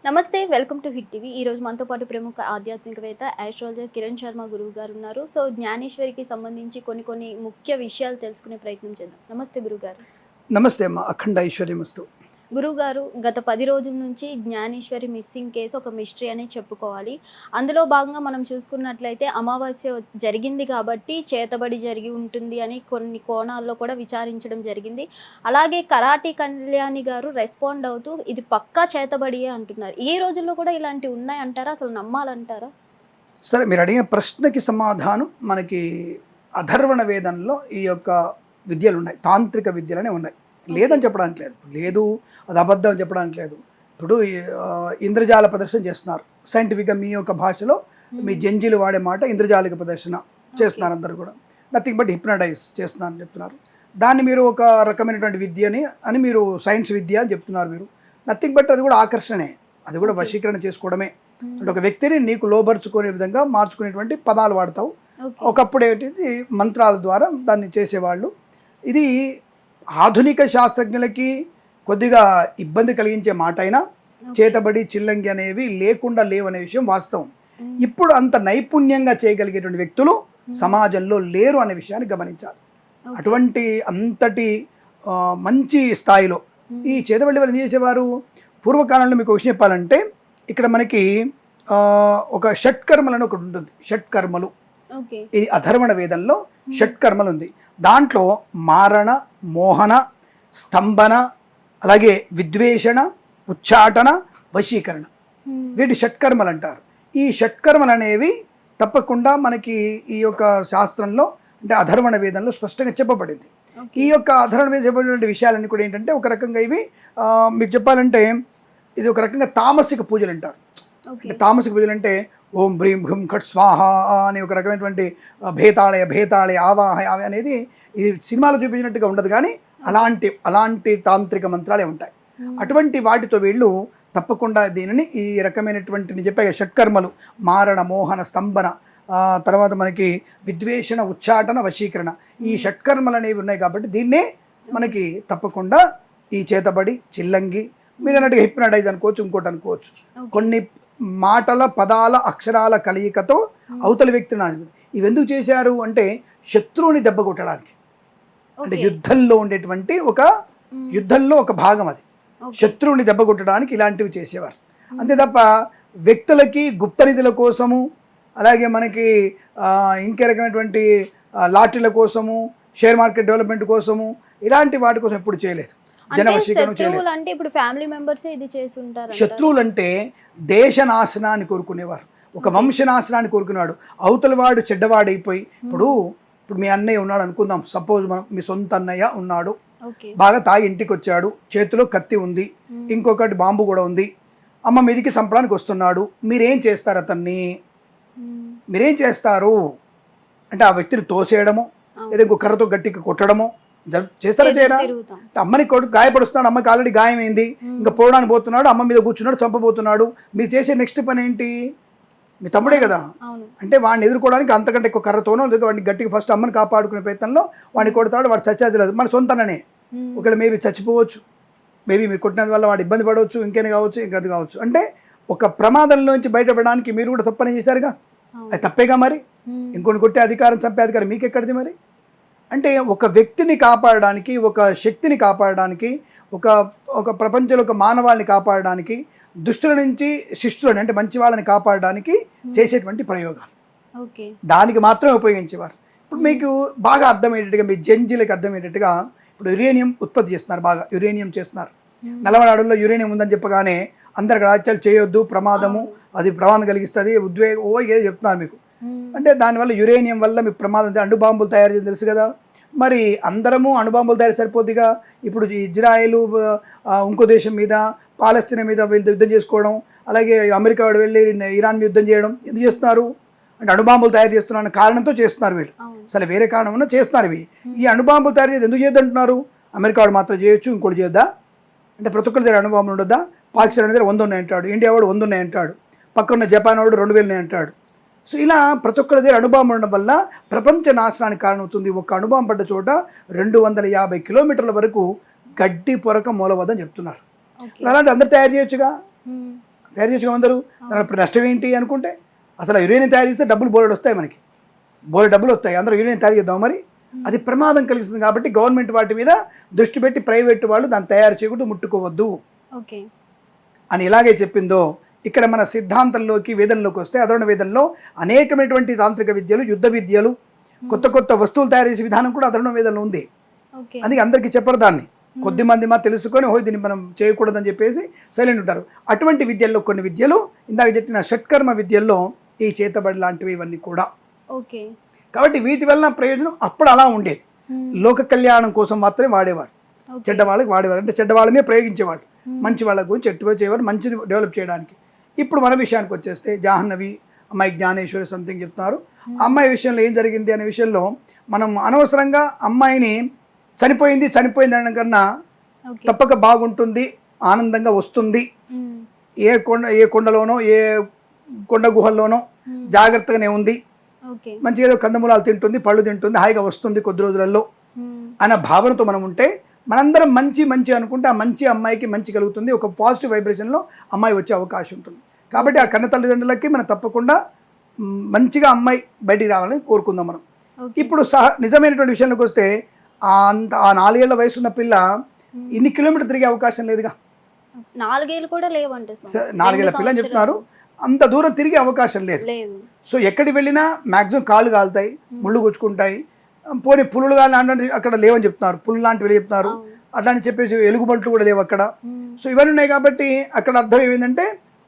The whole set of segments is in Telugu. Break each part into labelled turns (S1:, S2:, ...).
S1: నమస్తే, వెల్కమ్ టు హిట్ టీవీ. ఈ రోజు మనతో పాటు ప్రముఖ ఆధ్యాత్మికవేత్త ఆస్ట్రాలజర్ కిరణ్ శర్మ గురువు గారు ఉన్నారు. సో జ్ఞానేశ్వరికి సంబంధించి కొన్ని ముఖ్య విషయాలు తెలుసుకునే ప్రయత్నం చేద్దాం. నమస్తే గురుగారు.
S2: నమస్తే అమ్మ. అఖండ ఐశ్వర్యమస్తు.
S1: గురుగారు, గత 10 రోజుల నుంచి జ్ఞానేశ్వరి మిస్సింగ్ కేసు ఒక మిస్టరీ అనే చెప్పుకోవాలి. అందులో భాగంగా మనం చూసుకున్నట్లయితే అమావాస్య జరిగింది కాబట్టి చేతబడి జరిగి ఉంటుంది అని కొన్ని కోణాల్లో కూడా విచారించడం జరిగింది. అలాగే కరాటి కళ్యాణి గారు రెస్పాండ్ అవుతూ ఇది పక్కా చేతబడియే అంటున్నారు. ఈ రోజుల్లో కూడా ఇలాంటివి ఉన్నాయంటారా? అసలు నమ్మాలంటారా?
S2: సరే, మీరు అడిగిన ప్రశ్నకి సమాధానం మనకి అధర్వణ వేదంలో ఈ యొక్క విద్యలు ఉన్నాయి, తాంత్రిక విద్యలనే ఉన్నాయి. లేదని చెప్పడానికి లేదు, లేదు అది అబద్ధం అని చెప్పడానికి లేదు. ఇప్పుడు ఇంద్రజాల ప్రదర్శన చేస్తున్నారు సైంటిఫిక్గా. మీ యొక్క భాషలో మీ జంజీలు వాడే మాట ఇంద్రజాలిక ప్రదర్శన చేస్తున్నారు. అందరూ కూడా నథింగ్ బట్ హిప్నటైజ్ చేస్తున్నారని చెప్తున్నారు. దాన్ని మీరు ఒక రకమైనటువంటి విద్యని అని మీరు సైన్స్ విద్య అని చెప్తున్నారు. మీరు నథింగ్ బట్ అది కూడా ఆకర్షణే, అది కూడా వశీకరణ చేసుకోవడమే. అంటే ఒక వ్యక్తిని నీకు లోబరుచుకునే విధంగా మార్చుకునేటువంటి పదాలు వాడతావు. ఒకప్పుడు ఏంటి మంత్రాల ద్వారా దాన్ని చేసేవాళ్ళు. ఇది ఆధునిక శాస్త్రజ్ఞులకి కొద్దిగా ఇబ్బంది కలిగించే మాట అయినా చేతబడి చిల్లంగి అనేవి లేకుండా లేవనే విషయం వాస్తవం. ఇప్పుడు అంత నైపుణ్యంగా చేయగలిగేటువంటి వ్యక్తులు సమాజంలో లేరు అనే విషయాన్ని గమనించాలి. అటువంటి అంతటి మంచి స్థాయిలో ఈ చేతబడి వాళ్ళు చేసేవారు. పూర్వకాలంలో మీకు విషయం చెప్పాలంటే ఇక్కడ మనకి ఒక షట్కర్మలు అని ఒకటి ఉంటుంది. షట్కర్మలు, ఇది అధర్వణ వేదంలో షట్కర్మలు ఉంది. దాంట్లో మారణ, మోహన, స్తంభన, అలాగే విద్వేషణ, ఉచ్చాటన, వశీకరణ, వీటి షట్కర్మలు అంటారు. ఈ షట్కర్మలు అనేవి తప్పకుండా మనకి ఈ యొక్క శాస్త్రంలో అంటే అధర్వణ వేదంలో స్పష్టంగా చెప్పబడింది. ఈ యొక్క అధర్వణ వేద చెప్పబడిన విషయాలన్నీ కూడా ఏంటంటే ఒక రకంగా ఇవి మీకు చెప్పాలంటే ఇది ఒక రకంగా తామసిక పూజలు అంటారు. అంటే తామసిక పూజలు అంటే ఓం బ్రీం భృం ఖట్ స్వాహ అనే ఒక రకమైనటువంటి భేతాళయ ఆవాహ అనేది ఇది సినిమాలో చూపించినట్టుగా ఉండదు, కానీ అలాంటి తాంత్రిక మంత్రాలే ఉంటాయి. అటువంటి వాటితో వీళ్ళు తప్పకుండా దీనిని ఈ రకమైనటువంటి నేను చెప్పే షట్కర్మలు మారణ, మోహన, స్తంభన, తర్వాత మనకి విద్వేషణ, ఉచ్చాటన, వశీకరణ, ఈ షట్కర్మలు అనేవి ఉన్నాయి. కాబట్టి దీన్నే మనకి తప్పకుండా ఈ చేతబడి, చిల్లంగి, మీరు అన్నట్టుగా హిప్నటైజ్ అనుకోవచ్చు, ఇంకోటి అనుకోవచ్చు. కొన్ని మాటల, పదాల, అక్షరాల కలయికతో అవతలి వ్యక్తిని నాశనం. ఇవి ఎందుకు చేశారు అంటే శత్రువుని దెబ్బ కొట్టడానికి. అంటే యుద్ధంలో ఉండేటువంటి యుద్ధంలో ఒక భాగం అది. శత్రువుని దెబ్బ కొట్టడానికి ఇలాంటివి చేసేవారు. అంతే తప్ప వ్యక్తులకి గుప్త నిధుల కోసము, అలాగే మనకి ఇంకే రకమైనటువంటి లాటరీల కోసము, షేర్ మార్కెట్ డెవలప్మెంట్ కోసము, ఇలాంటి వాటి కోసం ఎప్పుడు చేయలేదు. శత్రువులు అంటే దేశ నాశనాన్ని కోరుకునేవారు, ఒక వంశ నాశనాన్ని కోరుకునేవాడు. అవతల వాడు చెడ్డవాడైపోయి ఇప్పుడు మీ అన్నయ్య ఉన్నాడు అనుకుందాం, సపోజ్ మీ సొంత అన్నయ్య ఉన్నాడు, బాగా తాగి ఇంటికి వచ్చాడు, చేతిలో కత్తి ఉంది, ఇంకొకటి బాంబు కూడా ఉంది, అమ్మ మీదికి చంపడానికి వస్తున్నాడు. మీరేం చేస్తారు? అతన్ని మీరేం చేస్తారు అంటే ఆ వ్యక్తిని తోసేయడము, లేదా ఇంకో కర్రతో గట్టిగా కొట్టడము చేస్తారా? చేయరా? అమ్మని కొడుకు గాయపడుస్తున్నాడు, అమ్మకి ఆల్రెడీ గాయమైంది, ఇంకా పోవడానికి పోతున్నాడు, అమ్మ మీద కూర్చున్నాడు, చంపబోతున్నాడు. మీరు చేసే నెక్స్ట్ పని ఏంటి? మీ తమ్ముడే కదా, అంటే వాడిని ఎదుర్కోవడానికి అంతకంటే ఎక్కువ కర్రతోనో లేదా వాడిని గట్టిగా ఫస్ట్ అమ్మని కాపాడుకునే ప్రయత్నంలో వాడిని కొడతాడు. వాడు చచ్చేది లేదు, మన సొంతననే. ఒకవేళ మేబీ చచ్చిపోవచ్చు, మేబీ మీరు కొట్టినందు వల్ల వాడు ఇబ్బంది పడవచ్చు, ఇంకేనే కావచ్చు, ఇంకది కావచ్చు. అంటే ఒక ప్రమాదంలోంచి బయటపడడానికి మీరు కూడా తప్పని చేశారుగా, అది తప్పేగా. మరి ఇంకొని కొట్టే అధికారం, చంపే అధికారం మీకెక్కడిది మరి? అంటే ఒక వ్యక్తిని కాపాడడానికి, ఒక శక్తిని కాపాడడానికి, ఒక ప్రపంచంలో ఒక మానవాళిని కాపాడడానికి, దుష్టుల నుంచి శిష్టులని అంటే మంచి వాళ్ళని కాపాడడానికి చేసేటువంటి ప్రయోగాలు, దానికి మాత్రమే ఉపయోగించేవారు. ఇప్పుడు మీకు బాగా అర్థమయ్యేటట్టుగా, మీ జంజీలకు అర్థమయ్యేటట్టుగా ఇప్పుడు యురేనియం ఉత్పత్తి చేస్తున్నారు, బాగా యురేనియం చేస్తున్నారు. నల్లమల అడవుల్లో యురేనియం ఉందని చెప్పగానే అందరికి రాజ్యాలు చేయొద్దు, ప్రమాదము, అది ప్రమాదం కలిగిస్తుంది, ఉద్వేగం ఏదో చెప్తున్నారు మీకు. అంటే దానివల్ల యురేనియం వల్ల మీకు ప్రమాదం, అణుబాంబులు తయారు చేయడం తెలుసు కదా. మరి అందరము అణుబాంబులు తయారు సరిపోద్దిగా. ఇప్పుడు ఇజ్రాయెల్ ఇంకో దేశం మీద, పాలస్తీనా మీద వీళ్ళు యుద్ధం చేసుకోవడం, అలాగే అమెరికా వాడు వెళ్ళి ఇరాన్ మీద యుద్ధం చేయడం ఎందుకు చేస్తున్నారు అంటే అణుబాంబులు తయారు చేస్తున్నారు కారణంతో చేస్తున్నారు వీళ్ళు. అసలు వేరే కారణం ఉన్నా చేస్తున్నారు. ఇవి ఈ అణుబాంబులు తయారు చేసి ఎందుకు చేయొద్దంటున్నారు? అమెరికా వాడు మాత్రం చేయొచ్చు, ఇంకోటి చేయొద్దా అంటే ప్రతి ఒక్కరి దగ్గర అణుబాంబులు ఉండొద్దా? పాకిస్తాన్ దగ్గర 100 ఉన్నాయంటాడు, ఇండియా వాడు 100 ఉన్నాయంటాడు, పక్కన జపాన్ వాడు 2000 ఉన్నాయంటాడు. సో ఇలా ప్రతి ఒక్కరి దగ్గర అణుబాంబు ఉండడం వల్ల ప్రపంచ నాశనానికి కారణమవుతుంది. ఒక అణుబాంబు పడ్డ చోట 250 కిలోమీటర్ల వరకు గడ్డి పొరక మూలవద్దని చెప్తున్నారు. అలాంటి అందరు తయారు చేయొచ్చుగా. తయారు చేసుకోమందరు. ఇప్పుడు నష్టం ఏంటి అనుకుంటే అసలు యురేనియం తయారు చేస్తే డబ్బులు బోలెడు వస్తాయి, మనకి బోలెడు డబ్బులు వస్తాయి, అందరూ యురేనియం తయారు చేద్దాం. మరి అది ప్రమాదం కలిగిస్తుంది కాబట్టి గవర్నమెంట్ వాటి మీద దృష్టి పెట్టి ప్రైవేట్ వాళ్ళు దాన్ని తయారు చేయకుండా ముట్టుకోవద్దు అని ఎలాగే చెప్పిందో ఇక్కడ మన సిద్ధాంతంలోకి వేదంలోకి వస్తే అధర్వణ వేదంలో అనేకమైనటువంటి తాంత్రిక విద్యలు, యుద్ధ విద్యలు, కొత్త కొత్త వస్తువులు తయారు చేసే విధానం కూడా అధర్వణ వేదంలో ఉంది. అందుకే అందరికీ చెప్పరు దాన్ని, కొద్ది మంది మా తెలుసుకొని హోయ్ దీన్ని మనం చేయకూడదని చెప్పేసి సైలెంట్ ఉంటారు. అటువంటి విద్యల్లో కొన్ని విద్యలు ఇందాక చెప్పిన షట్కర్మ విద్యల్లో ఈ చేతబడి లాంటివి ఇవన్నీ కూడా. కాబట్టి వీటి వల్ల ప్రయోజనం అప్పుడు అలా ఉండేది, లోక కళ్యాణం కోసం మాత్రమే వాడేవాడు, చెడ్డ వాళ్ళకి వాడేవాడు, అంటే చెడ్డ వాళ్ళ మీద ప్రయోగించేవాడు, మంచి వాళ్ళ గురించి ఎట్టుగా చేయవాడు, మంచిని డెవలప్ చేయడానికి. ఇప్పుడు మన విషయానికి వచ్చేస్తే జాహ్నవి అమ్మాయి జ్ఞానేశ్వరి సంథింగ్ చెప్తున్నారు. అమ్మాయి విషయంలో ఏం జరిగింది అనే విషయంలో మనం అనవసరంగా అమ్మాయిని చనిపోయింది అనడం కన్నా తప్పక బాగుంటుంది, ఆనందంగా వస్తుంది, ఏ కొండలోనో ఏ కొండ గుహల్లోనో జాగ్రత్తగానే ఉంది, మంచిగా ఏదో కందమూలాలు తింటుంది, పళ్ళు తింటుంది, హాయిగా వస్తుంది కొద్ది రోజులలో అన్న భావనతో మనం ఉంటే మనందరం మంచి అనుకుంటే ఆ మంచి అమ్మాయికి మంచి కలుగుతుంది, ఒక పాజిటివ్ వైబ్రేషన్లో అమ్మాయి వచ్చే అవకాశం ఉంటుంది. కాబట్టి ఆ కన్న తల్లిదండ్రులకి మనం తప్పకుండా మంచిగా అమ్మాయి బయటికి రావాలని కోరుకుందాం మనం. ఇప్పుడు నిజమైనటువంటి విషయంలోకి వస్తే ఆ 4 ఏళ్ల వయసు ఉన్న పిల్ల ఇన్ని కిలోమీటర్ తిరిగే అవకాశం లేదుగా.
S1: 4 ఏళ్ళు కూడా లేవంటే
S2: 4 ఏళ్ల పిల్ల అని చెప్తున్నారు, అంత దూరం తిరిగే అవకాశం లేదు. సో ఎక్కడికి వెళ్ళినా మ్యాక్సిమం కాళ్ళు కాలుతాయి, ముళ్ళు గుచ్చుకుంటాయి, పోనీ పులులు కానీ అంటే అక్కడ లేవని చెప్తున్నారు, పులు లాంటివి చెప్తున్నారు, అట్లాంటి చెప్పేసి ఎలుగుబంట్లు కూడా లేవు అక్కడ. సో ఇవన్నీ ఉన్నాయి కాబట్టి అక్కడ అర్థం ఏమైందంటే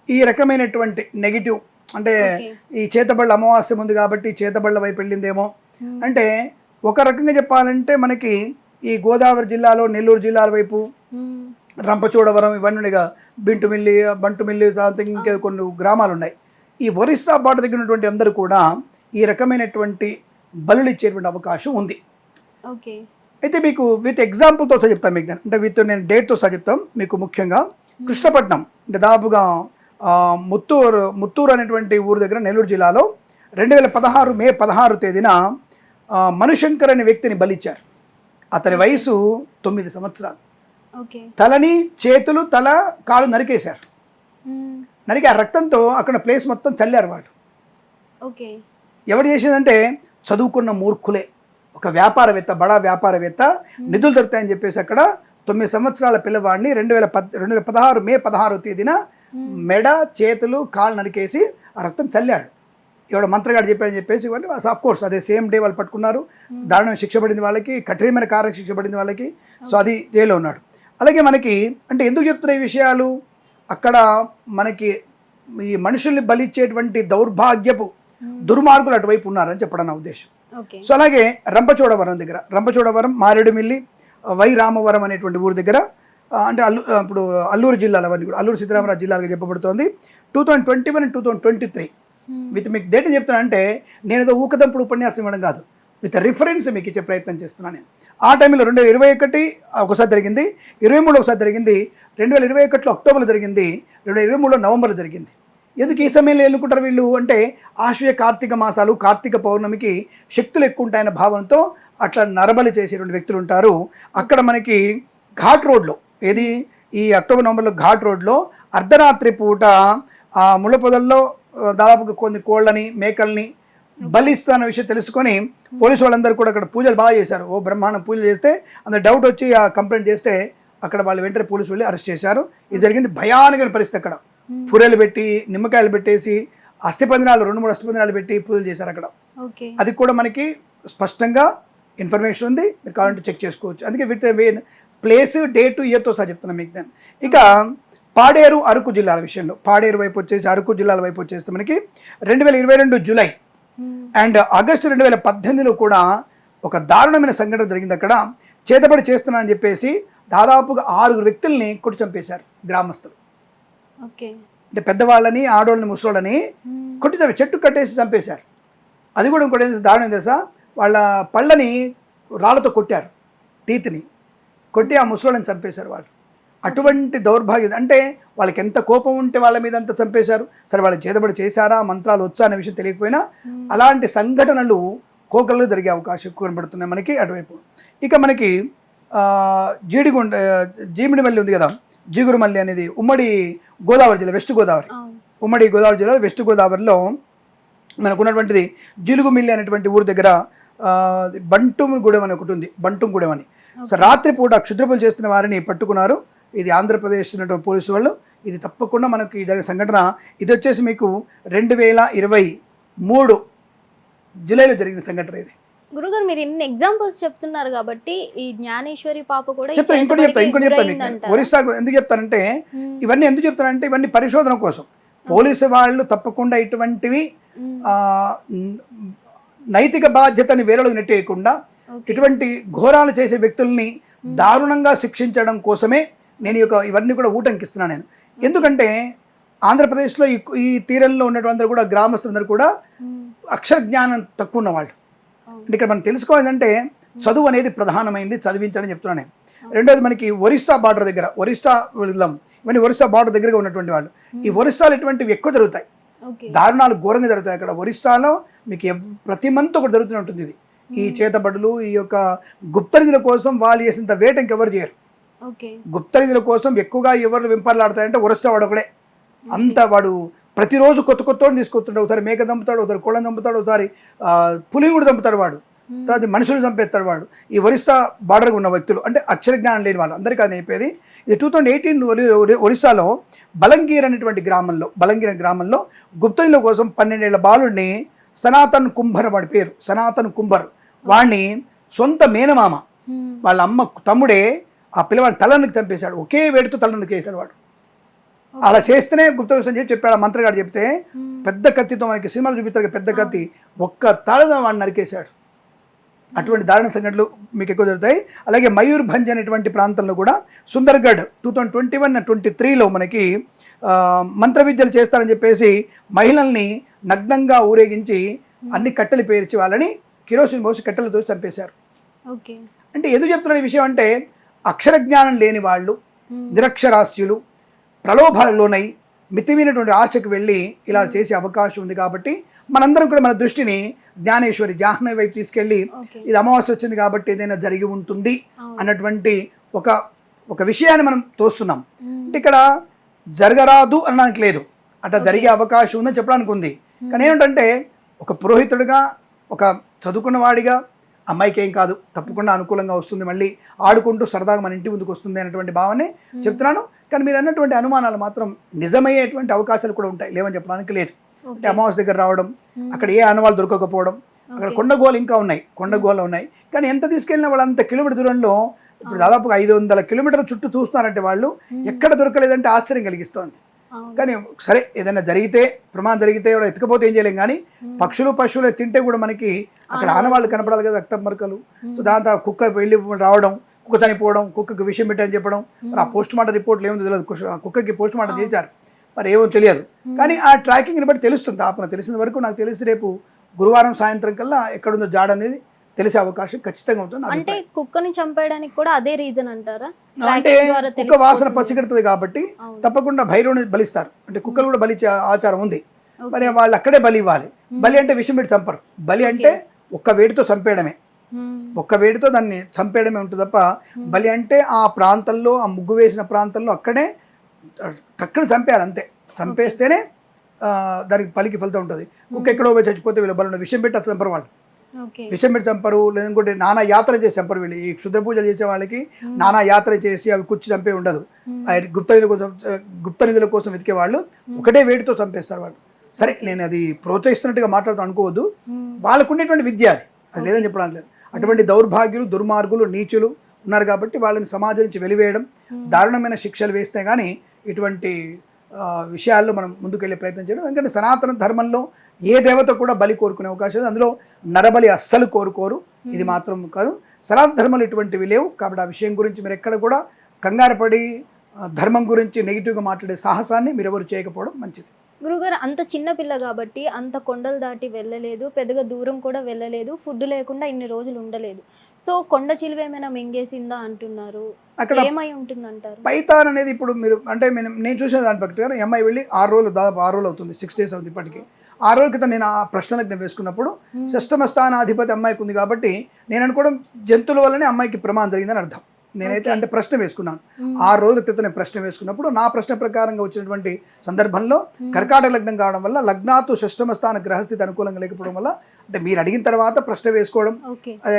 S2: ఈ రకమైనటువంటి నెగిటివ్ అంటే ఈ చేతబళ్ళ అమావాస్య ఉంది కాబట్టి చేతబళ్ళ వైపు వెళ్ళిందేమో. అంటే ఒక రకంగా చెప్పాలంటే మనకి ఈ గోదావరి జిల్లాలో నెల్లూరు జిల్లాల వైపు రంపచోడవరం ఇవన్నీ ఉన్నాయి, బంటుమిల్లి ఇంకా కొన్ని గ్రామాలు ఉన్నాయి. ఈ ఒరిస్సా బాట దగ్గర ఉన్నటువంటి అందరూ కూడా ఈ రకమైనటువంటి బలులు ఇచ్చేటువంటి అవకాశం ఉంది. అయితే మీకు విత్ ఎగ్జాంపుల్తో సహా చెప్తాను మీకు, అంటే నేను డేట్తో సహా చెప్తాం మీకు. ముఖ్యంగా కృష్ణపట్నం అంటే దాదాపుగా ముత్తూరు అనేటువంటి ఊరు దగ్గర నెల్లూరు జిల్లాలో 2016 మే 16 తేదీన మనుశంకర్ అనే వ్యక్తిని బలిచ్చారు. అతని వయసు 9 సంవత్సరాలు. తలని చేతులు తల కాళ్ళు నరికేశారు. నరికి ఆ రక్తంతో అక్కడ ప్లేస్ మొత్తం చల్లారు వాళ్ళు. ఎవరు చేసేదంటే చదువుకున్న మూర్ఖులే, ఒక వ్యాపారవేత్త, బడా వ్యాపారవేత్త నిధులు దొరుకుతాయని చెప్పేసి అక్కడ 9 సంవత్సరాల పిల్లవాడిని 2016 మే 16 తేదీన మెడ చేతులు కాళ్ళు నరికేసి ఆ రక్తం చల్లాడు. ఎవడో మంత్రగాడు చెప్పాడని చెప్పేసి ఆఫ్ కోర్స్ అదే సేమ్ డే వాళ్ళు పట్టుకున్నారు, దారుణమైన శిక్ష పడింది వాళ్ళకి, కఠినమైన కారక శిక్ష పడింది వాళ్ళకి. సో అది జైల్లో ఉన్నాడు. అలాగే మనకి అంటే ఎందుకు చెప్తున్న ఈ విషయాలు, అక్కడ మనకి ఈ మనుషుల్ని బలిచ్చేటువంటి దౌర్భాగ్యపు దుర్మార్గులు అటువైపు ఉన్నారని చెప్పడం నా ఉద్దేశం. సో అలాగే రంపచోడవరం మారేడుమిల్లి వై రామవరం అనేటువంటి ఊరు దగ్గర అంటే ఇప్పుడు అల్లూరు జిల్లాలు అవన్నీ కూడా అల్లూరు సీతారామరాజు జిల్లాగా చెప్పబడుతోంది. 2021 and 2023 విత్ మీకు డేట్ చెప్తున్నా అంటే నేను ఏదో ఊకదంపుడు ఉపన్యాసం ఇవ్వడం కాదు, విత్ రిఫరెన్స్ మీకు ఇచ్చే ప్రయత్నం చేస్తున్నాను నేను. ఆ టైంలో 2021 ఒకసారి జరిగింది, 23 ఒకసారి జరిగింది, 2021 అక్టోబర్లో జరిగింది, 2023 నవంబర్లో జరిగింది. ఎందుకు ఈ సమయంలో ఎన్నుకుంటారు వీళ్ళు అంటే ఆశ్వయ కార్తీక మాసాలు, కార్తీక పౌర్ణమికి శక్తులు ఎక్కువ ఉంటాయన్న భావనతో అట్లా నరబలి చేసేటువంటి వ్యక్తులు ఉంటారు. అక్కడ మనకి ఘాట్ రోడ్లో ఏది ఈ అక్టోబర్ నవంబర్లో ఘాట్ రోడ్లో అర్ధరాత్రి పూట ఆ ముళ్ళ పొదల్లో దాదాపుగా కొన్ని కోళ్ళని మేకల్ని బలిస్తున్న విషయం తెలుసుకొని పోలీసు వాళ్ళందరూ కూడా అక్కడ పూజలు బాగా చేశారు. ఓ బ్రహ్మాండం పూజలు చేస్తే అంత డౌట్ వచ్చి ఆ కంప్లైంట్ చేస్తే అక్కడ వాళ్ళు వెంటనే పోలీసు వెళ్ళి అరెస్ట్ చేశారు. ఇది జరిగింది భయానకమైన పరిస్థితి. అక్కడ పూరేలు పెట్టి నిమ్మకాయలు పెట్టేసి అస్థిపంజరాలు 2-3 అస్థిపంజరాలు పెట్టి పూజలు చేశారు అక్కడ. అది కూడా మనకి స్పష్టంగా ఇన్ఫర్మేషన్ ఉంది, మీరు కావాలంటే చెక్ చేసుకోవచ్చు. అందుకే విత్ ప్లేస్ డేటు ఇయర్తో సహా చెప్తున్నాను మీకు. దాన్ని ఇక పాడేరు అరకు జిల్లాల విషయంలో పాడేరు వైపు వచ్చేసి అరకు జిల్లాల వైపు వచ్చేస్తే మనకి 2022 జూలై అండ్ ఆగస్టు 2018లో కూడా ఒక దారుణమైన సంఘటన జరిగింది. అక్కడ చేతబడి చేస్తున్నానని చెప్పేసి దాదాపుగా 6 వ్యక్తుల్ని కొట్టి చంపేశారు గ్రామస్తులు. అంటే పెద్దవాళ్ళని, ఆడవాళ్ళని, ముసలోళ్ళని కొట్టి చెట్టు కట్టేసి చంపేశారు. అది కూడా ఇంకోటి దారుణం తెలుసా, వాళ్ళ పళ్ళని రాళ్ళతో కొట్టారు, టీత్ని కొట్టి ఆ ముసలోళ్ళని చంపేశారు వాళ్ళు. అటువంటి దౌర్భాగ్యం అంటే వాళ్ళకి ఎంత కోపం ఉంటే వాళ్ళ మీద అంత చంపేశారు. సరే వాళ్ళు చేతబడి చేశారా, మంత్రాలు వచ్చా అనే విషయం తెలియకపోయినా అలాంటి సంఘటనలు కోకల్లో జరిగే అవకాశం ఎక్కువ కనబడుతున్నాయి మనకి అటువైపు. ఇక మనకి జీమిడిమల్లి ఉంది కదా, జిగురుమల్లి అనేది ఉమ్మడి గోదావరి జిల్లా, వెస్ట్ గోదావరి,
S1: అవును.
S2: ఉమ్మడి గోదావరి జిల్లా వెస్ట్ గోదావరిలో మనకు ఉన్నటువంటిది జిలుగుమిల్లి అనేటువంటి ఊరి దగ్గర బంటుగూడెం అని ఒకటి ఉంది, బంటుగూడెం అని. సో రాత్రిపూట క్షుద్రపులు చేస్తున్న వారిని పట్టుకున్నారు. ఇది ఆంధ్రప్రదేశ్ ఉన్నటువంటి పోలీసు వాళ్ళు. ఇది తప్పకుండా మనకి జరిగిన సంఘటన. ఇది వచ్చేసి మీకు 2023 జూలైలో జరిగిన సంఘటన ఇది.
S1: గురుగారు మీరు ఇన్ని ఎగ్జాంపుల్స్ చెప్తున్నారు కాబట్టి ఈ జ్ఞానేశ్వరి పాప కూడా ఈ
S2: చెప్తాను, ఇంకోటి చెప్తాను మీకు.
S1: గురైందంటారా?
S2: ఒరిస్సా ఎందుకు చెప్తానంటే ఇవన్నీ ఎందుకు చెప్తానంటే ఇవన్నీ పరిశోధన కోసం. పోలీసు వాళ్ళు తప్పకుండా ఇటువంటివి నైతిక బాధ్యతని వేరేలకు నెట్టేయకుండా ఇటువంటి ఘోరాలు చేసే వ్యక్తుల్ని దారుణంగా శిక్షించడం కోసమే నేను ఇవన్నీ కూడా ఊటంకిస్తున్నాను నేను. ఎందుకంటే ఆంధ్రప్రదేశ్లో ఈ తీరంలో ఉన్నటువంటి కూడా గ్రామస్తులందరూ కూడా అక్షర జ్ఞానం తక్కువ ఉన్నవాళ్ళు. అంటే ఇక్కడ మనం తెలుసుకోవాలంటే చదువు అనేది ప్రధానమైంది, చదివించడం చెప్తున్నాను నేను. రెండోది మనకి ఒరిస్సా బార్డర్ దగ్గర, ఒరిస్సా వెళ్దాం, ఇవన్నీ ఒరిస్సా బార్డర్ దగ్గరగా ఉన్నటువంటి వాళ్ళు. ఈ ఒరిస్సాలో ఇటువంటివి ఎక్కువ జరుగుతాయి, దారుణాలు ఘోరంగా జరుగుతాయి. అక్కడ ఒరిస్సాలో మీకు ప్రతి మంత్ ఒకటి జరుగుతూనే ఉంటుంది. ఇది ఈ చేతబడులు, ఈ యొక్క గుప్తనిధుల కోసం వాళ్ళు చేసినంత వేట ఇంకెవరు చేయరు. గుప్తనిధుల కోసం ఎక్కువగా ఎవరు వెంపర్లాడతాయంటే ఒరిస్సా వాడు ఒకడే. అంత వాడు ప్రతిరోజు కొత్త కొత్తోడు తీసుకొస్తుంటాడు. ఒకసారి మేక చంపుతాడు, ఒకసారి కోళ్ళని చంపుతాడు, ఒకసారి పులిని కూడా చంపుతాడు వాడు, తర్వాత మనుషులు చంపేస్తాడు వాడు. ఈ ఒరిస్సా బార్డర్గా ఉన్న వ్యక్తులు అంటే అక్షర జ్ఞానం లేని వాళ్ళు అందరికీ అది అయిపోయేది. ఇది 2018 ఒరిస్సాలో బలంగీర్ అనేటువంటి గ్రామంలో, బలంగీర్ గ్రామంలో గుప్తనిధుల కోసం 12 ఏళ్ల బాలుడిని సనాతన్ కుంభర్, వాడి పేరు సనాతన్ కుంభర్, వాడిని సొంత మేనమామ వాళ్ళ అమ్మ తమ్ముడే ఆ పిల్లవాడిని తలనకి చంపేశాడు. ఒకే వేడితో తలనకి వేశాడు వాడు. అలా చేస్తేనే గుప్త విషయం చెప్పి చెప్పాడు ఆ మంత్రగాడు. చెప్తే పెద్ద కత్తితో, మనకి సినిమాలు చూపిస్తారు పెద్ద కత్తి, ఒక్క తలగా వాడిని నరికేశాడు. అటువంటి దారుణ సంఘటనలు మీకు ఎక్కువ జరుగుతాయి. అలాగే మయూర్భంజ్ అనేటువంటి ప్రాంతంలో కూడా సుందర్గఢ్ 2021-23లో మనకి మంత్ర విద్యలు చేస్తారని చెప్పేసి మహిళల్ని నగ్నంగా ఊరేగించి అన్ని కట్టెలు పేర్చి వాళ్ళని కిరోసిన్ పోసి కట్టెలతో చంపేశారు. అంటే ఎందుకు చెప్తున్న విషయం అంటే అక్షర జ్ఞానం లేని వాళ్ళు, నిరక్షరాస్యులు, ప్రలోభాలలోనై మితిమీనటువంటి ఆశకు వెళ్ళి ఇలా చేసే అవకాశం ఉంది. కాబట్టి మనందరం కూడా మన దృష్టిని జ్ఞానేశ్వరి జాహ్నవి వైపు తీసుకెళ్ళి ఇది అమావాస్య వచ్చింది కాబట్టి ఏదైనా జరిగి ఉంటుంది అన్నటువంటి ఒక విషయాన్ని మనం తోస్తున్నాం. అంటే ఇక్కడ జరగరాదు అనడానికి లేదు, అట్లా జరిగే అవకాశం ఉందని చెప్పడానికి ఉంది. కానీ ఏమిటంటే ఒక పురోహితుడిగా, ఒక చదువుకున్న వాడిగా అమ్మాయికి ఏం కాదు, తప్పకుండా అనుకూలంగా వస్తుంది, మళ్ళీ ఆడుకుంటూ సరదాగా మన ఇంటి ముందుకు వస్తుంది అనేటువంటి భావనే చెప్తున్నాను. కానీ మీరు అన్నటువంటి అనుమానాలు మాత్రం నిజమయ్యేటువంటి అవకాశాలు కూడా ఉంటాయి, లేవని చెప్పడానికి లేదు. అంటే అమావాస్య దగ్గర రావడం, అక్కడ ఏ ఆనవాళ్ళు దొరకకపోవడం, అక్కడ కొండగోలు ఇంకా ఉన్నాయి, కొండగోలు ఉన్నాయి. కానీ ఎంత తీసుకెళ్ళినా వాళ్ళు అంత కిలోమీటర్ దూరంలో ఇప్పుడు దాదాపుగా 500 కిలోమీటర్ల చుట్టూ చూస్తున్నారంటే వాళ్ళు ఎక్కడ దొరకలేదంటే ఆశ్చర్యం కలిగిస్తోంది. కానీ సరే ఏదైనా జరిగితే, ప్రమాదం జరిగితే కూడా ఎత్తుకపోతే ఏం చేయలేం. కానీ పశువులు తింటే కూడా మనకి అక్కడ ఆనవాళ్ళు కనపడాలి కదా, రక్తం మరకలు. సో దాంతో కుక్క వెళ్ళి రావడం, కుక్క చనిపోవడం, కుక్కకి విషయం పెట్టని చెప్పడం, మరి ఆ పోస్ట్ మార్టం రిపోర్ట్లు ఏమో తెలియదు. కుక్కకి పోస్ట్ మార్టం చేశారు, మరి ఏమో తెలియదు. కానీ ఆ ట్రాకింగ్ని బట్టి తెలుస్తుంది. ఆపన తెలిసిన వరకు నాకు తెలిసి రేపు గురువారం సాయంత్రం కల్లా ఎక్కడుందో జాడ అనేది తెలిసే అవకాశం ఖచ్చితంగా ఉంటుంది.
S1: అంటే కుక్కని చంపేయడానికి కూడా అదే రీజన్ అంటారా?
S2: అంటే కుక్క వాసన పసిగడుతుంది కాబట్టి తప్పకుండా భైరవుని బలిస్తారు. అంటే కుక్కలు కూడా బలిచ్చే ఆచారం ఉంది. మరి వాళ్ళు అక్కడే బలి ఇవ్వాలి. బలి అంటే విషం పెట్టి చంపరు. బలి అంటే ఒక్క వేడితో చంపేయడమే, ఒక్క వేడితో దాన్ని చంపేయడమే ఉంటుంది తప్ప బలి అంటే ఆ ప్రాంతంలో, ఆ ముగ్గు వేసిన ప్రాంతంలో అక్కడే టక్కున చంపేయాలి అంతే. చంపేస్తేనే దానికి పలికి ఫలితం ఉంటుంది. కుక్క ఎక్కడో పోయి చచ్చిపోతే వీళ్ళు బలి విషయం పెట్టి అసలు చంపరు వాళ్ళు. విషం పెట్టి చంపరు, లేదంటే నానా యాత్ర చేసి చంపరు వీళ్ళు. ఈ క్షుద్ర పూజలు చేసే వాళ్ళకి నానా యాత్ర చేసి అవి కుచ్చి చంపే ఉండదు. గుప్త నిధుల కోసం వెతికే వాళ్ళు ఒకటే వేడితో చంపేస్తారు వాళ్ళు. సరే నేను అది ప్రోత్సహిస్తున్నట్టుగా మాట్లాడుతూ అనుకోవద్దు, వాళ్ళకు ఉండేటువంటి విద్య అది లేదని చెప్పడానికి లేదు. అటువంటి దౌర్భాగ్యులు, దుర్మార్గులు, నీచులు ఉన్నారు కాబట్టి వాళ్ళని సమాజం నుంచి వెలివేయడం, దారుణమైన శిక్షలు వేస్తే కానీ ఇటువంటి విషయాల్లో మనం ముందుకెళ్ళే ప్రయత్నం చేయడం. ఎందుకంటే సనాతన ధర్మంలో ఏ దేవత కూడా బలి కోరుకునే అవకాశం లేదు. అందులో నరబలి అస్సలు కోరుకోరు, ఇది మాత్రం కాదు. సనాతన ధర్మంలో ఇటువంటివి లేవు. కాబట్టి ఆ విషయం గురించి మీరు ఎక్కడ కూడా కంగారు పడి ధర్మం గురించి నెగిటివ్గా మాట్లాడే సాహసాన్ని మీరు ఎవరు చేయకపోవడం మంచిది.
S1: గురుగారు అంత చిన్న పిల్ల కాబట్టి అంత కొండలు దాటి వెళ్ళలేదు, పెద్దగా దూరం కూడా వెళ్ళలేదు, ఫుడ్ లేకుండా ఇన్ని రోజులు ఉండలేదు. సో కొండ చిలువ ఏమైనా మింగేసిందా అంటున్నారు, అక్కడ ఏమై ఉంటుందంటారు?
S2: పైతాన్ అనేది ఇప్పుడు మీరు అంటే నేను చూసిన దాని ప్రకారం అమ్మాయి వెళ్ళి 6 రోజులు, దాదాపు 6 రోజులు అవుతుంది, 6 days అవుతుంది ఇప్పటికీ. 6 రోజుల క్రితం నేను ఆ ప్రశ్నలకు నేను వేసుకున్నప్పుడు షష్టమ స్థానాధిపతి అమ్మాయికి ఉంది కాబట్టి నేను అనుకోవడం జంతువుల వల్లనే అమ్మాయికి ప్రమాదం జరిగిందని అర్థం. నేనైతే అంటే ప్రశ్న వేసుకున్నాను. 6 రోజుల క్రితం నేను ప్రశ్న వేసుకున్నప్పుడు నా ప్రశ్న ప్రకారంగా వచ్చినటువంటి సందర్భంలో కర్కాటక లగ్నం కావడం వల్ల లగ్నాతు షష్టమ స్థాన గ్రహస్థితి అనుకూలంగా లేకపోవడం వల్ల, అంటే మీరు అడిగిన తర్వాత ప్రశ్న వేసుకోవడం,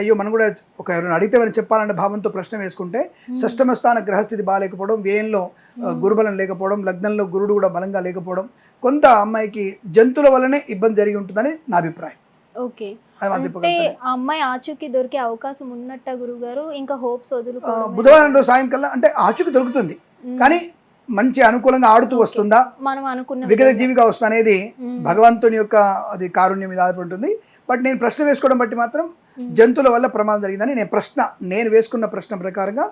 S2: అయ్యో మనం కూడా ఒక ఎవరైనా అడిగితే అని చెప్పాలనే భావంతో ప్రశ్న వేసుకుంటే షష్టమ స్థాన గ్రహస్థితి బాగాలేకపోవడం, వ్యయంలో గురుబలం లేకపోవడం, లగ్నంలో గురుడు కూడా బలంగా లేకపోవడం, కొంత అమ్మాయికి జంతువుల వల్లనే ఇబ్బంది జరిగి ఉంటుందని నా అభిప్రాయం.
S1: ఓకే, అంటే ఆ అమ్మాయి ఆచూకీ దొరికే అవకాశం ఉన్నట్ట గురువు గారు? ఇంకా హోప్స్ వదులు
S2: బుధవారం రోజు సాయంకాలం అంటే ఆచూకీ దొరుకుతుంది, కానీ మంచి అనుకూలంగా ఆడుతూ వస్తుందా,
S1: మనం అనుకున్న
S2: విగత జీవిగా వస్తుంది అనేది భగవంతుని యొక్క అది కారుణ్యం మీద ఆధారపడి ఉంటుంది. బట్ నేను ప్రశ్న వేసుకోవడం బట్టి మాత్రం జంతువుల వల్ల ప్రమాదం జరిగిందని నేను వేసుకున్న ప్రశ్న ప్రకారంగా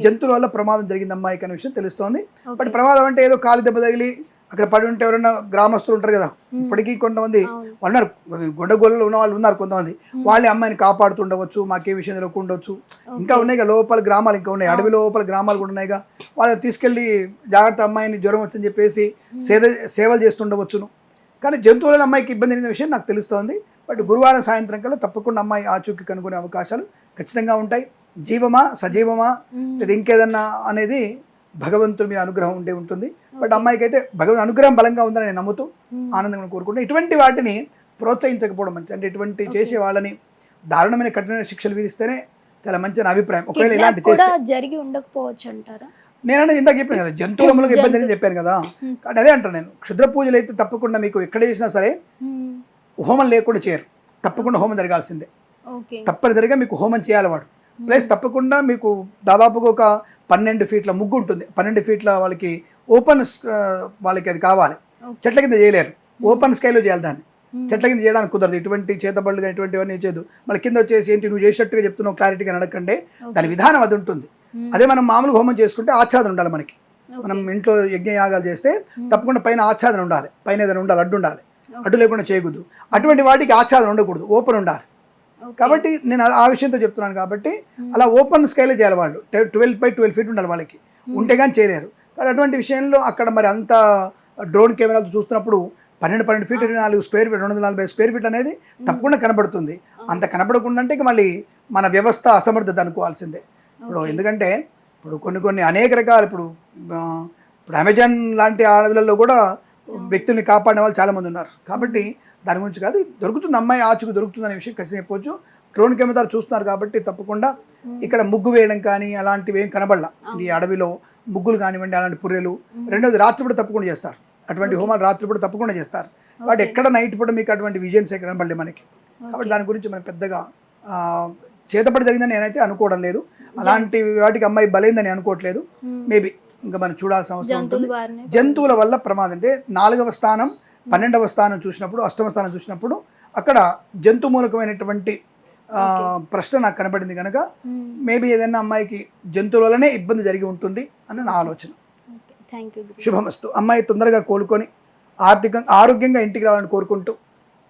S2: జంతువుల వల్ల ప్రమాదం జరిగింది అమ్మాయికి అనే విషయం తెలుస్తోంది. బట్ ప్రమాదం అంటే ఏదో కాలు దెబ్బ తగిలి అక్కడ పడి ఉంటే ఎవరైనా గ్రామస్తులు ఉంటారు కదా, ఇప్పటికీ కొంతమంది ఉన్నారు, గొడ్డగోళ్ళు ఉన్న వాళ్ళు ఉన్నారు కొంతమంది, వాళ్ళే అమ్మాయిని కాపాడుతుండవచ్చు, మాకే విషయం తెలియకుండొచ్చు. ఇంకా ఉన్నాయి కదా లోపల గ్రామాలు, ఇంకా ఉన్నాయి అడవి లోపల గ్రామాలు కూడా ఉన్నాయిగా, వాళ్ళని తీసుకెళ్ళి జాగ్రత్త అమ్మాయిని జ్వరం వచ్చిందని చెప్పేసి సేవలు చేస్తుండవచ్చును. కానీ జంతువుల అమ్మాయికి ఇబ్బంది అయిన విషయం నాకు తెలుస్తోంది. బట్ గురువారం సాయంత్రం కల్లా తప్పకుండా అమ్మాయి ఆచూకీ కనుగొనే అవకాశాలు ఖచ్చితంగా ఉంటాయి. జీవమా సజీవమా లేదా ఇంకేదన్నా అనేది భగవంతుడి మీద అనుగ్రహం ఉండే ఉంటుంది. బట్ అమ్మాయికి అయితే భగవంతుని అనుగ్రహం బలంగా ఉందని నేను నమ్ముతూ ఆనందంగా కోరుకుంటూ ఇటువంటి వాటిని ప్రోత్సహించకపోవడం మంచి. అంటే ఇటువంటి చేసే వాళ్ళని దారుణమైన కఠినమైన శిక్షలు విధిస్తేనే చాలా మంచి నా అభిప్రాయం. ఒకవేళ ఇలాంటి చేస్తే
S1: జరిగి ఉండకపోవచ్చు అంటారా?
S2: నేనంటే ఇందాక చెప్పాను కదా జంతువుల మూలంగా ఇబ్బంది అని చెప్పాను కదా, కానీ అదే అంటాను నేను. క్షుద్ర పూజలు అయితే తప్పకుండా మీకు ఎక్కడ చేసినా సరే హోమం లేకుండా చేయరు, తప్పకుండా హోమం జరగాల్సిందే. తప్పనిసరిగా మీకు హోమం చేయాలి వాడు. ప్లస్ తప్పకుండా మీకు దాదాపుగా ఒక 12 ఫీట్ల ముగ్గు ఉంటుంది, 12 ఫీట్ల వాళ్ళకి ఓపెన్ వాళ్ళకి అది కావాలి. చెట్ల కింద చేయలేరు, ఓపెన్ స్కైలో చేయాలి దాన్ని. చెట్ల కింద చేయడానికి కుదరదు, ఇటువంటి చేతబడులు కానీ ఇటువంటివన్నీ చేయదు. మళ్ళీ కింద వచ్చేసి ఏంటి నువ్వు చేసినట్టుగా చెప్తున్నావు క్లారిటీగా అడగండి, దాని విధానం అది ఉంటుంది. అదే మనం మామూలుగా హోమం చేసుకుంటే ఆచ్ఛాదన ఉండాలి మనకి. మనం ఇంట్లో యజ్ఞయాగాలు చేస్తే తప్పకుండా పైన ఆచ్ఛాదన ఉండాలి, పైన ఏదైనా ఉండాలి, అడ్డు ఉండాలి, అడ్డు లేకుండా చేయకూడదు. అటువంటి వాటికి ఆచ్ఛాదన ఉండకూడదు, ఓపెన్ ఉండాలి. కాబట్టి నేను ఆ విషయంతో చెప్తున్నాను. కాబట్టి అలా ఓపెన్ స్కైలో చేయాలి వాళ్ళు, 12 ఫీట్ ఉండాలి వాళ్ళకి, ఉంటే కానీ చేయలేరు. కానీ అటువంటి విషయంలో అక్కడ మరి అంత డ్రోన్ కెమెరాలు చూస్తున్నప్పుడు 12 feet 4 square feet 240 square feet అనేది తప్పకుండా కనబడుతుంది. అంత కనబడకుండా అంటే ఇక మళ్ళీ మన వ్యవస్థ అసమర్థత అనుకోవాల్సిందే. ఇప్పుడు ఎందుకంటే ఇప్పుడు కొన్ని అనేక రకాలు ఇప్పుడు అమెజాన్ లాంటి అడవులలో కూడా వ్యక్తుల్ని కాపాడిన వాళ్ళు చాలామంది ఉన్నారు. కాబట్టి దాని గురించి కాదు, దొరుకుతుంది అమ్మాయి ఆచూకు దొరుకుతుంది అనే విషయం ఖచ్చితంగా చెప్పవచ్చు. డ్రోన్ కెమెరాలు చూస్తున్నారు కాబట్టి తప్పకుండా ఇక్కడ ముగ్గు వేయడం కానీ అలాంటివి ఏం కనబడలా. ఈ అడవిలో ముగ్గులు కానివ్వండి, అలాంటి పుర్రెలు. రెండోది రాత్రిపూట తప్పకుండా చేస్తారు, అటువంటి హోమాలు రాత్రిపూట తప్పకుండా చేస్తారు. కాబట్టి ఎక్కడ నైట్ పూట మీకు అటువంటి విజన్స్ ఎక్కడ కనబడలే మనకి. కాబట్టి దాని గురించి మనం పెద్దగా చేతపడి జరిగిందని నేనైతే అనుకోవడం లేదు. అలాంటి వాటికి అమ్మాయి బలైందని అనుకోవట్లేదు. మేబీ ఇంకా మనం చూడాల్సిన అవసరం ఉంటుంది. జంతువుల వల్ల ప్రమాదం అంటే 4వ స్థానం 12వ స్థానం చూసినప్పుడు, 8వ స్థానం చూసినప్పుడు అక్కడ జంతు మూలకమైనటువంటి ప్రశ్న నాకు కనబడింది కనుక మేబీ ఏదైనా అమ్మాయికి జంతువుల వల్లనే ఇబ్బంది జరిగి ఉంటుంది అని నా ఆలోచన. శుభమస్తు. అమ్మాయి తొందరగా కోలుకొని ఆరోగ్యంగా ఇంటికి రావాలని కోరుకుంటూ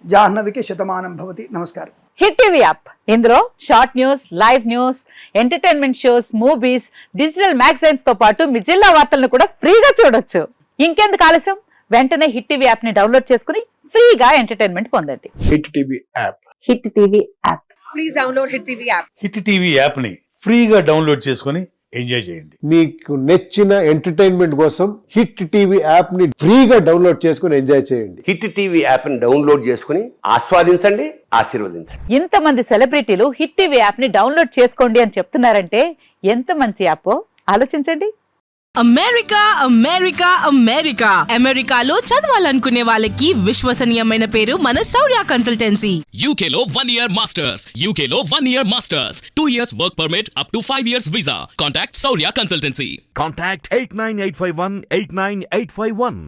S2: జాహ్నవికి శతమానం భవతి. నమస్కారం.
S3: హిట్ టీవీ యాప్, ఇందులో short news, live news, entertainment shows, movies, digital magazines తో పాటు మీ జిల్లా వార్తలను కూడా ఫ్రీగా చూడొచ్చు. ఇంకెందుకు ఆలస్యం, వెంటనే హిట్ టీవీ యాప్ ని డౌన్లోడ్ చేసుకుని ఫ్రీగా ఎంటర్టైన్మెంట్ పొందండి.
S4: Hit TV app.
S3: Hit TV app.
S5: Please download hit TV app.
S6: Hit TV app ని ఫ్రీగా డౌన్లోడ్ చేసుకుని ఎంజాయ్ చేయండి.
S4: మీకు నచ్చిన ఎంటర్టైన్మెంట్ కోసం హిట్ టీవీ యాప్ ని ఫ్రీగా డౌన్లోడ్ చేసుకుని ఎంజాయ్ చేయండి.
S7: హిట్ టీవీ యాప్ ని డౌన్లోడ్ చేసుకుని ఆస్వాదించండి, ఆశీర్వదించండి.
S3: ఇంతమంది సెలబ్రిటీలు హిట్ టీవీ యాప్ ని డౌన్లోడ్ చేసుకోండి అని చెప్తున్నారంటే ఎంత మంచి యాప్ ఆలోచించండి.
S5: అమెరికా అమెరికా అమెరికా అమెరికాలో చదవాలనుకునే వాళ్ళకి విశ్వసనీయమైన పేరు మన శౌర్య కన్సల్టెన్సీ.
S8: UK లో 1 year masters, UK లో 1 year masters, 2 years work permit up to 5 years visa. Contact Saurya Consultancy.
S9: Contact 89851 89851.